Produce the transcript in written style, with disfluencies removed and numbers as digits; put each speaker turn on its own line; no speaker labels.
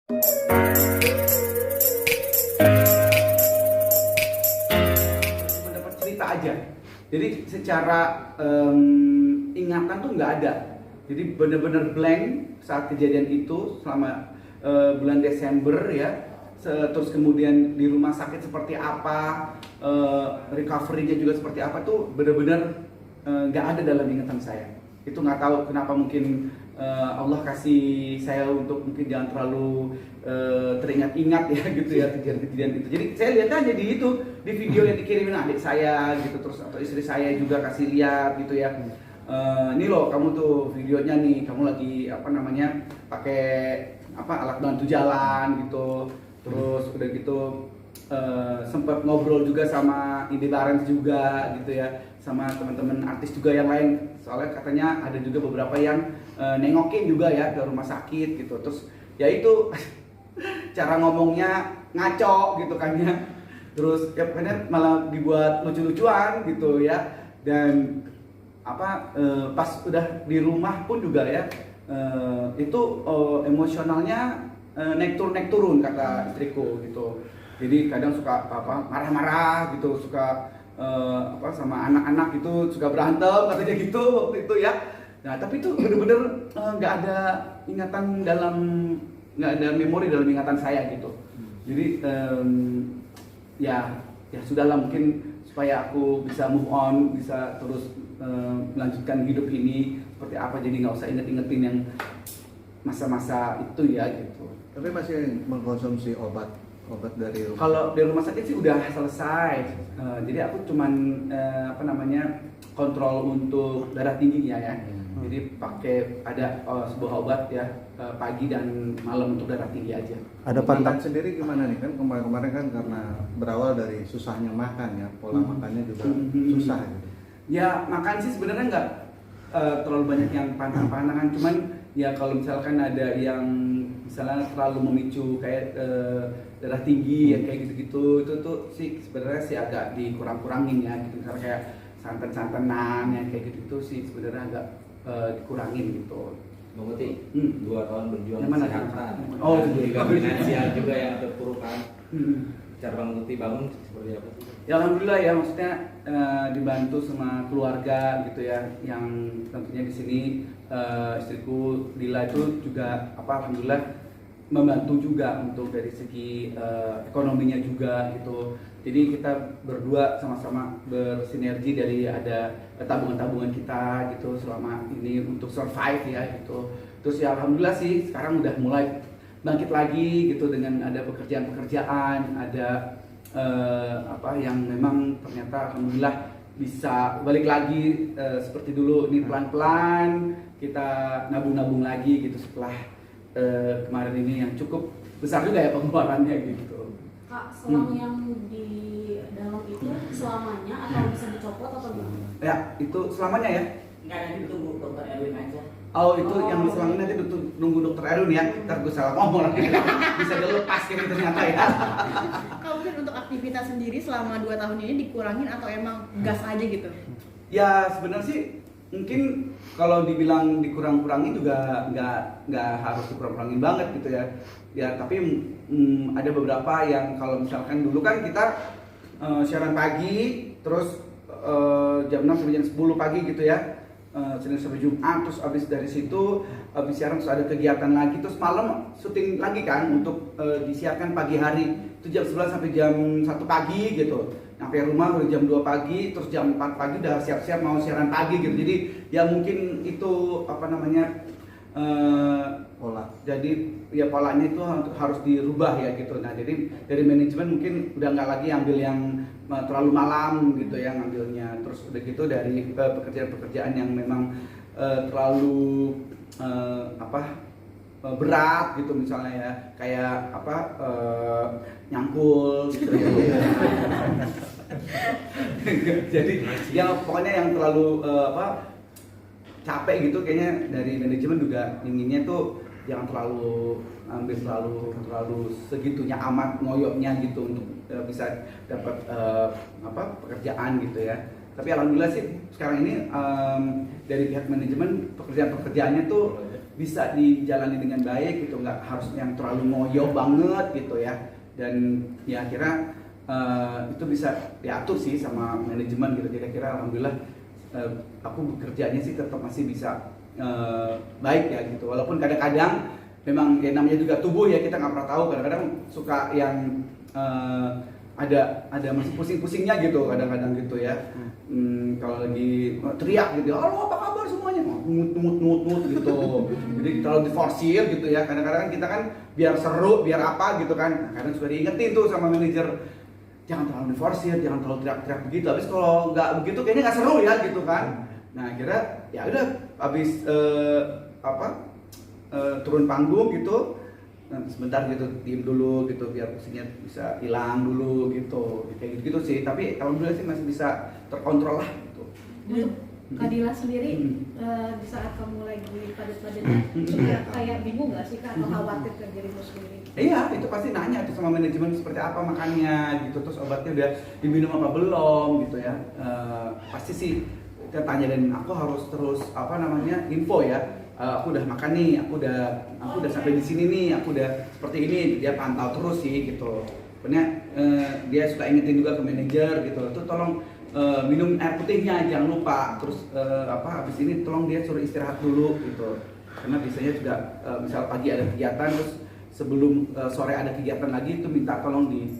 Mendapat cerita aja. Jadi secara ingatan tuh nggak ada. Jadi benar-benar blank saat kejadian itu selama bulan Desember ya. Terus kemudian di rumah sakit seperti apa, recovery-nya juga seperti apa tuh benar-benar nggak ada dalam ingatan saya. Itu nggak tahu kenapa, mungkin Allah kasih saya untuk mungkin jangan terlalu teringat-ingat ya gitu ya kejadian-kejadian itu. Jadi saya lihat aja di itu, di video yang dikirimin adik saya gitu, terus atau istri saya juga kasih lihat gitu ya. Ini loh kamu tuh videonya nih, kamu lagi apa namanya pakai apa alat bantu jalan gitu. Terus udah gitu sempat ngobrol juga sama Indi Barens juga gitu ya, sama teman-teman artis juga yang lain. Soalnya katanya ada juga beberapa yang nengokin juga ya ke rumah sakit gitu. Terus ya itu cara ngomongnya ngaco gitu kan ya. Terus ya pokoknya malah dibuat lucu-lucuan gitu ya. Dan apa pas udah di rumah pun juga ya itu emosionalnya naik turun kata istriku gitu. Jadi kadang suka apa marah-marah gitu, suka apa sama anak-anak gitu, suka berantem katanya gitu waktu itu ya. Nah tapi itu bener-bener nggak ada ingatan dalam, nggak ada memori dalam ingatan saya gitu. Jadi ya sudahlah, mungkin supaya aku bisa move on, bisa terus melanjutkan hidup ini seperti apa, jadi nggak usah inget-ingetin yang masa-masa itu ya gitu.
Tapi masih mengkonsumsi obat dari rumah?
Kalau dari rumah sakit sih udah selesai. Jadi aku cuman apa namanya kontrol untuk darah tingginya ya. Jadi pakai ada sebuah obat ya pagi dan malam untuk darah tinggi aja.
Ada pantangan sendiri gimana nih, kan kemarin kan karena berawal dari susahnya makan ya, pola makannya juga susah gitu.
Ya makan sih sebenarnya nggak terlalu banyak yang pantang-pantangan, cuman ya kalau misalkan ada yang misalnya terlalu memicu kayak darah tinggi ya kayak gitu-gitu, itu tuh sih sebenarnya sih agak dikurang-kurangin ya gitu. Misalnya kayak santan-santanan yang kayak gitu sih sebenarnya agak dikurangin gitu.
Bang Muti, 2 tahun berjuang kesehatan,
oh
juga finansial juga yang terpurukan. Cara Bang Muti bangun seperti apa sih?
Ya alhamdulillah ya, maksudnya dibantu sama keluarga gitu ya, yang tentunya di sini istriku Lila itu juga apa alhamdulillah membantu juga untuk dari segi ekonominya juga gitu. Jadi kita berdua sama-sama bersinergi dari ada tabungan-tabungan kita gitu selama ini untuk survive ya gitu. Terus ya alhamdulillah sih sekarang udah mulai bangkit lagi gitu dengan ada pekerjaan-pekerjaan, ada apa yang memang ternyata alhamdulillah bisa balik lagi seperti dulu. Ini pelan-pelan kita nabung-nabung lagi gitu setelah kemarin ini yang cukup besar juga ya pengeluarannya gitu.
Kak, selang yang di dalam itu selamanya atau bisa dicopot atau gimana?
Ya itu selamanya ya.
Enggak, nanti tunggu dokter Erwin aja.
Oh itu yang selama ini nanti nunggu dokter Erwin ya. Ntar gue salah ngomong lagi. Bisa dilepas gitu ternyata ya.
Kalau mungkin untuk aktivitas sendiri selama 2 tahun ini dikurangin atau emang gas aja gitu?
Ya sebenarnya sih mungkin kalau dibilang dikurang-kurangin juga nggak harus dikurang-kurangin banget gitu ya. Ya tapi ada beberapa yang kalau misalkan dulu kan kita siaran pagi terus jam 6 sampai jam 10 pagi gitu ya. Senin sampai Jumat, terus abis dari situ abis siaran terus ada kegiatan lagi, terus malam syuting lagi kan untuk disiarkan pagi hari itu jam 11 sampai jam 1 pagi gitu. Sampai rumah udah jam 2 pagi, terus jam 4 pagi udah siap-siap mau siaran pagi gitu. Jadi ya mungkin itu apa namanya
Pola.
jadi ya polanya itu harus dirubah ya gitu. Nah jadi dari manajemen mungkin udah nggak lagi ambil yang terlalu malam gitu ya ngambilnya. Terus udah gitu dari pekerjaan-pekerjaan yang memang terlalu berat gitu misalnya ya, kayak apa nyangkul gitu ya. Jadi ya pokoknya yang terlalu capek gitu, kayaknya dari manajemen juga inginnya tuh jangan terlalu ambil terlalu segitunya amat ngoyoknya gitu untuk bisa dapat pekerjaan gitu ya. Tapi alhamdulillah sih sekarang ini dari pihak manajemen pekerjaannya tuh bisa dijalani dengan baik gitu, nggak harus yang terlalu ngoyo banget gitu ya. Dan ya kira itu bisa diatur sih sama manajemen gitu. Kira-kira alhamdulillah aku bekerjanya sih tetap masih bisa baik ya gitu. Walaupun kadang-kadang memang ya namanya juga tubuh ya, kita nggak pernah tahu, kadang-kadang suka yang ada masih pusing-pusingnya gitu kadang-kadang gitu ya. Kalau lagi teriak gitu, halo apa kabar semuanya, ngut gitu. Jadi terlalu diforsir gitu ya. Kadang-kadang kita kan biar seru, biar apa gitu kan. Nah, kadang suka diingetin tuh sama manajer, jangan terlalu diforsir, jangan terlalu teriak-teriak begitu. Habis kalau nggak begitu kayaknya nggak seru ya gitu kan. Nah kira ya udah habis turun panggung gitu, nah, sebentar gitu diem dulu gitu biar pusingnya bisa hilang dulu gitu, kayak gitu sih. Tapi alhamdulillah sih masih bisa terkontrol lah gitu.
Untuk Kak Dila sendiri di saat kamu lagi padat-padatnya suka kayak bingung nggak sih Kak, atau khawatir ke dirimu sendiri?
Iya, itu pasti nanya tuh sama manajemen seperti apa makannya gitu, terus obatnya udah diminum apa belum gitu ya. Pasti sih kita tanya, dan aku harus terus info ya. Aku udah makan nih, aku udah sampai di sini nih, aku udah seperti ini. Dia pantau terus sih gitu. Pokoknya dia suka ingetin juga ke manajer gitu. Tuh tolong minum air putihnya jangan lupa. Terus habis ini tolong dia suruh istirahat dulu gitu. Karena biasanya juga misal pagi ada kegiatan, terus sebelum sore ada kegiatan lagi itu minta tolong di